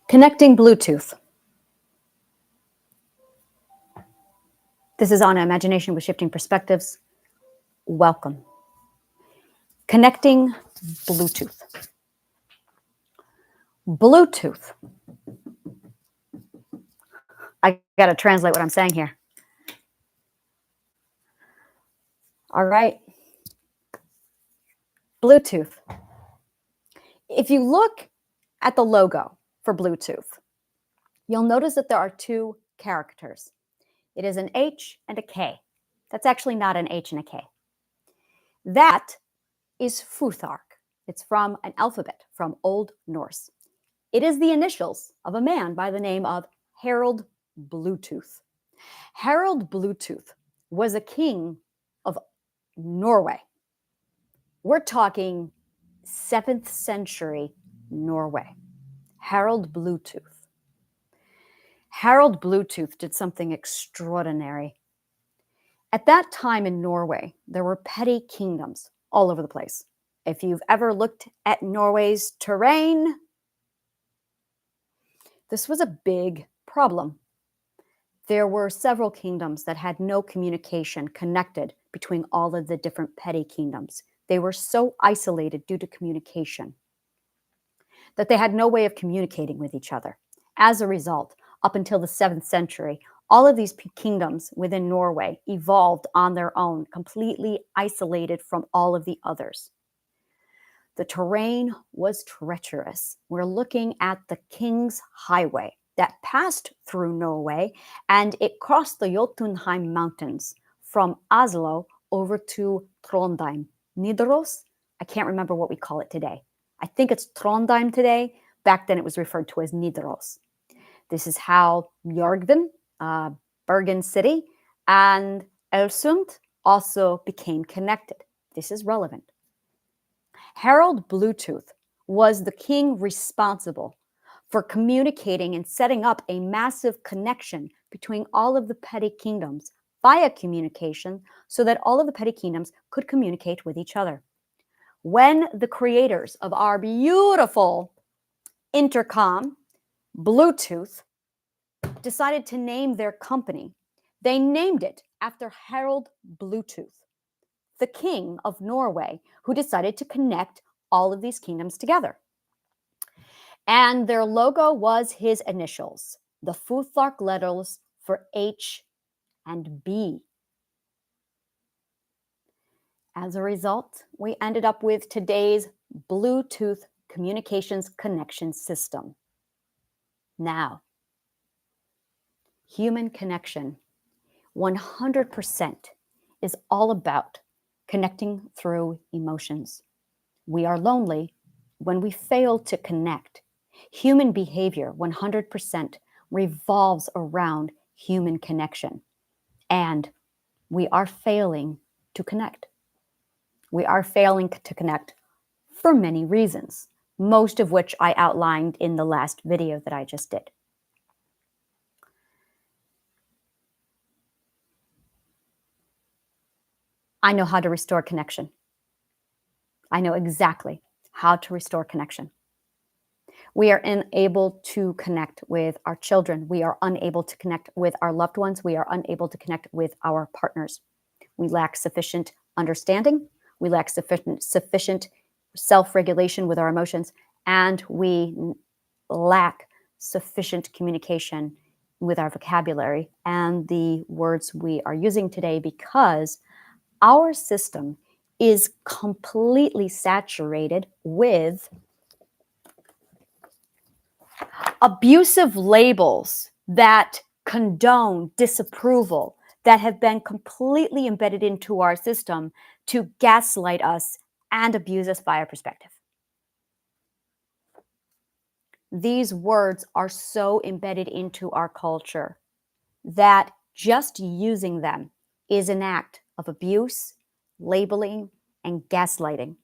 Connecting Bluetooth. This is Anna, Imagination with Shifting Perspectives. Welcome. Connecting Bluetooth. Bluetooth. I got to translate what I'm saying here. All right. Bluetooth. If you look at the logo for Bluetooth, you'll notice that there are two characters. It is an H and a K. That's actually not an H and a K. That is Futhark. It's from an alphabet from Old Norse. It is the initials of a man by the name of Harald Bluetooth. Harald Bluetooth was a king of Norway. We're talking 7th century Norway. Harald Bluetooth. Harald Bluetooth did something extraordinary. At that time in Norway, there were petty kingdoms all over the place. If you've ever looked at Norway's terrain, this was a big problem. There were several kingdoms that had no communication connected between all of the different petty kingdoms. They were so isolated due to communication that they had no way of communicating with each other. As a result, up until the 7th century, all of these kingdoms within Norway evolved on their own, completely isolated from all of the others. The terrain was treacherous. We're looking at the King's Highway that passed through Norway, and it crossed the Jotunheim Mountains from Oslo over to Trondheim. Nidaros, I can't remember what we call it today. I think it's Trondheim today. Back then it was referred to as Nidaros. This is how Bjørgvin, Bergen City, and Øresund also became connected. This is relevant. Harald Bluetooth was the king responsible for communicating and setting up a massive connection between all of the petty kingdoms via communication so that all of the petty kingdoms could communicate with each other. When the creators of our beautiful intercom, Bluetooth, decided to name their company, they named it after Harald Bluetooth, the king of Norway, who decided to connect all of these kingdoms together. And their logo was his initials, the Futhark letters for H and B. As a result, we ended up with today's Bluetooth communications connection system. Now, human connection, 100%, is all about connecting through emotions. We are lonely when we fail to connect. Human behavior, 100%, revolves around human connection. And we are failing to connect. We are failing to connect for many reasons, most of which I outlined in the last video that I just did. I know how to restore connection. I know exactly how to restore connection. We are unable to connect with our children. We are unable to connect with our loved ones. We are unable to connect with our partners. We lack sufficient understanding. We lack sufficient self-regulation with our emotions, and we lack sufficient communication with our vocabulary and the words we are using today, because our system is completely saturated with abusive labels that condone disapproval, that have been completely embedded into our system to gaslight us and abuse us via perspective. These words are so embedded into our culture that just using them is an act of abuse, labeling, and gaslighting,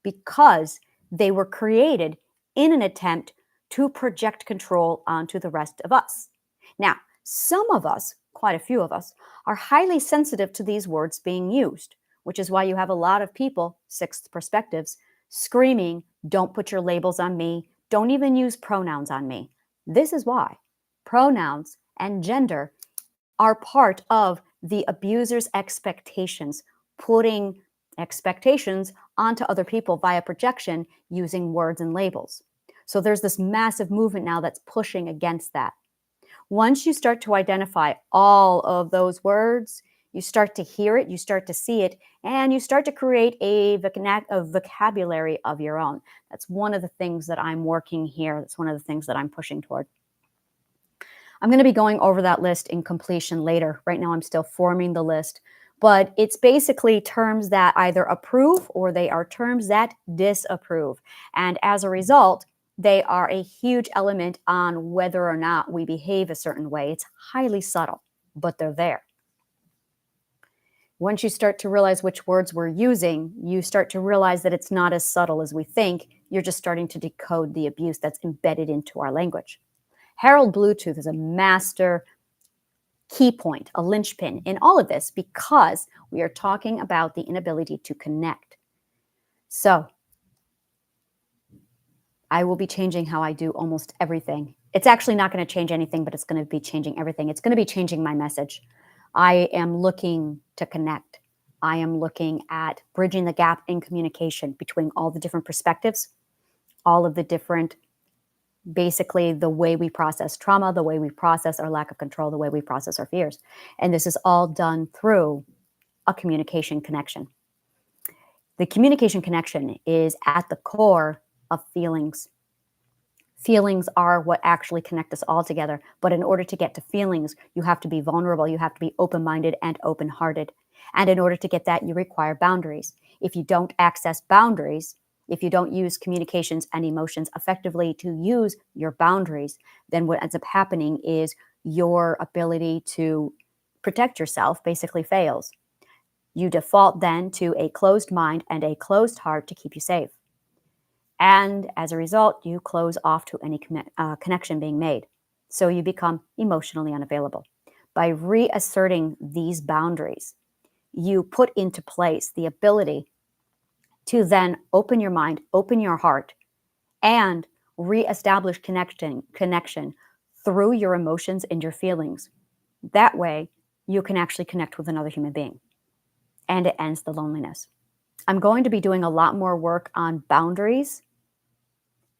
because they were created in an attempt to project control onto the rest of us. Now, some of us, quite a few of us, are highly sensitive to these words being used, which is why you have a lot of people, sixth perspectives, screaming, "Don't put your labels on me. Don't even use pronouns on me." This is why pronouns and gender are part of the abuser's expectations, putting expectations onto other people via projection using words and labels. So there's this massive movement now that's pushing against that. Once you start to identify all of those words, you start to hear it, you start to see it, and you start to create a vocabulary of your own. That's one of the things that I'm working here. That's one of the things that I'm pushing toward. I'm going to be going over that list in completion later. Right now, I'm still forming the list, but it's basically terms that either approve or they are terms that disapprove. And as a result, they are a huge element on whether or not we behave a certain way. It's highly subtle, but they're there. Once you start to realize which words we're using, you start to realize that it's not as subtle as we think. You're just starting to decode the abuse that's embedded into our language. Harold Bluetooth is a master key point, a linchpin in all of this because we are talking about the inability to connect. So I will be changing how I do almost everything. It's actually not going to change anything, but it's going to be changing everything. It's going to be changing my message. I am looking to connect. I am looking at bridging the gap in communication between all the different perspectives, all of the different, basically the way we process trauma, the way we process our lack of control, the way we process our fears. And this is all done through a communication connection. The communication connection is at the core of feelings. Feelings are what actually connect us all together. But in order to get to feelings, you have to be vulnerable. You have to be open-minded and open-hearted. And in order to get that, you require boundaries. If you don't access boundaries, if you don't use communications and emotions effectively to use your boundaries, then what ends up happening is your ability to protect yourself basically fails. You default then to a closed mind and a closed heart to keep you safe. And as a result, you close off to any connection being made. So you become emotionally unavailable. By reasserting these boundaries, you put into place the ability to then open your mind, open your heart, and reestablish connection through your emotions and your feelings. That way, you can actually connect with another human being. And it ends the loneliness. I'm going to be doing a lot more work on boundaries.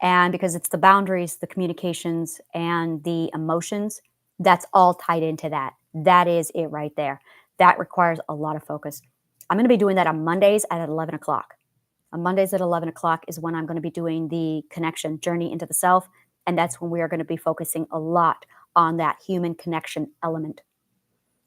And because it's the boundaries, the communications, and the emotions, that's all tied into that. That is it right there. That requires a lot of focus. I'm going to be doing that on Mondays at 11 o'clock. On Mondays at 11 o'clock is when I'm going to be doing the connection journey into the self. And that's when we are going to be focusing a lot on that human connection element,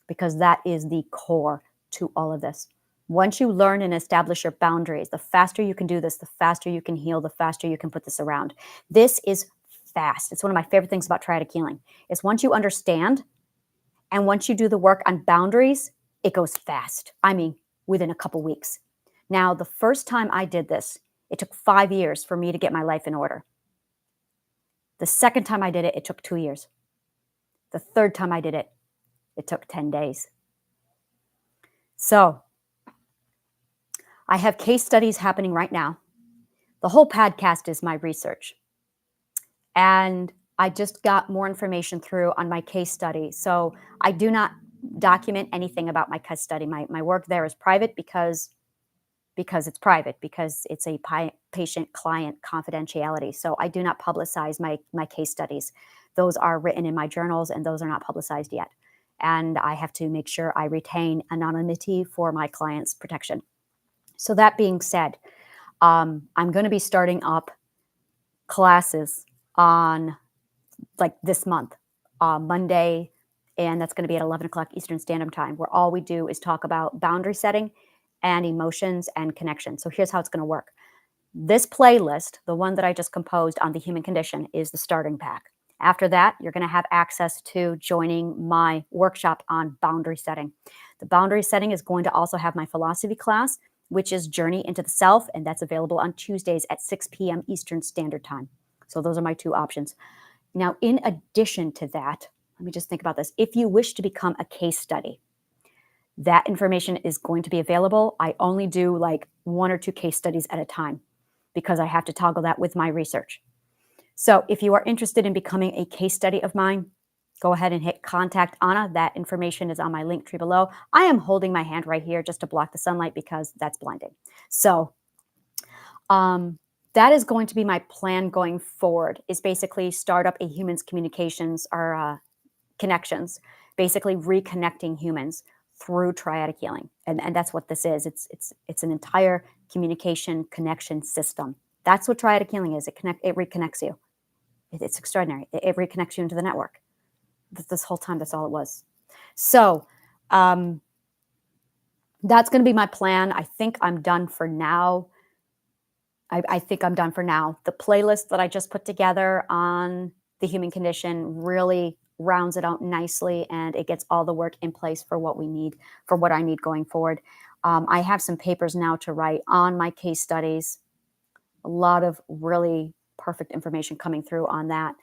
because that is the core to all of this. Once you learn and establish your boundaries, the faster you can do this, the faster you can heal, the faster you can put this around. This is fast. It's one of my favorite things about triadic healing is once you understand and once you do the work on boundaries, it goes fast. I mean, within a couple weeks. Now, the first time I did this, it took 5 years for me to get my life in order. The second time I did it, it took 2 years. The third time I did it, it took 10 days. So I have case studies happening right now. The whole podcast is my research. And I just got more information through on my case study. So I do not document anything about my case study. My work there is private because it's private, because it's a patient-client confidentiality. So I do not publicize my case studies. Those are written in my journals, and those are not publicized yet. And I have to make sure I retain anonymity for my clients' protection. So that being said, I'm going to be starting up classes on like this month, Monday, and that's going to be at 11 o'clock Eastern Standard Time, where all we do is talk about boundary setting and emotions and connection. So here's how it's going to work. This playlist, the one that I just composed on the human condition, is the starting pack. After that, you're going to have access to joining my workshop on boundary setting. The boundary setting is going to also have my philosophy class, which is Journey into the Self, and that's available on Tuesdays at 6 p.m. Eastern Standard Time. So those are my two options. Now, in addition to that, let me just think about this. If you wish to become a case study, that information is going to be available. I only do like 1 or 2 case studies at a time because I have to toggle that with my research. So if you are interested in becoming a case study of mine, go ahead and hit contact Anna. That information is on my link tree below. I am holding my hand right here just to block the sunlight because that's blinding. So um, that is going to be my plan going forward, is basically start up a humans communications or connections, basically reconnecting humans through triadic healing. And that's what this is. It's an entire communication connection system. That's what triadic healing is. It reconnects you. It's extraordinary. It reconnects you into the network. This whole time, that's all it was. So that's going to be my plan. I think I'm done for now. I think I'm done for now. The playlist that I just put together on the human condition really rounds it out nicely, and it gets all the work in place for what we need, for what I need going forward. I have some papers now to write on my case studies, a lot of really perfect information coming through on that.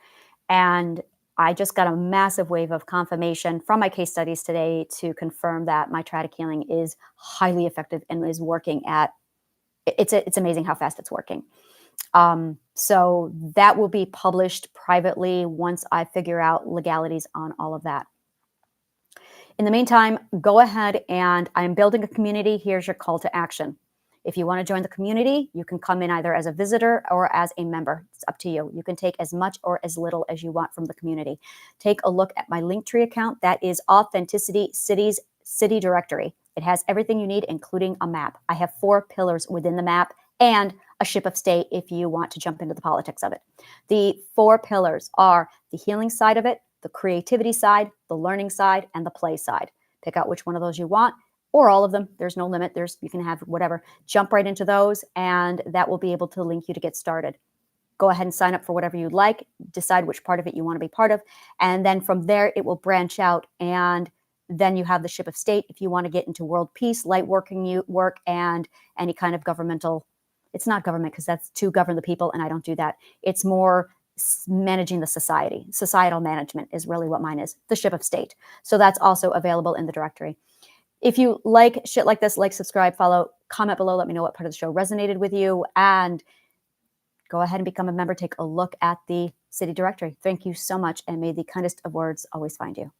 And I just got a massive wave of confirmation from my case studies today to confirm that my triadic healing is highly effective and is working at, it's amazing how fast it's working. So that will be published privately once I figure out legalities on all of that. In the meantime, go ahead, and I'm building a community. Here's your call to action. If you want to join the community, you can come in either as a visitor or as a member. It's up to you. You can take as much or as little as you want from the community. Take a look at my Linktree account. That is Authenticity Cities City Directory. It has everything you need, including a map. I have 4 pillars within the map and a ship of state if you want to jump into the politics of it. The 4 pillars are the healing side of it, the creativity side, the learning side, and the play side. Pick out which one of those you want, or all of them. There's no limit. You can have whatever. Jump right into those, and that will be able to link you to get started. Go ahead and sign up for whatever you'd like. Decide which part of it you want to be part of, and then from there it will branch out. And then you have the ship of state if you want to get into world peace, light working work, and any kind of governmental. It's not government, because that's to govern the people, and I don't do that. It's more managing the society. Societal management is really what mine is, the ship of state. So that's also available in the directory. If you like shit like this, like, subscribe, follow, comment below, let me know what part of the show resonated with you, and go ahead and become a member. Take a look at the city directory. Thank you so much, and may the kindest of words always find you.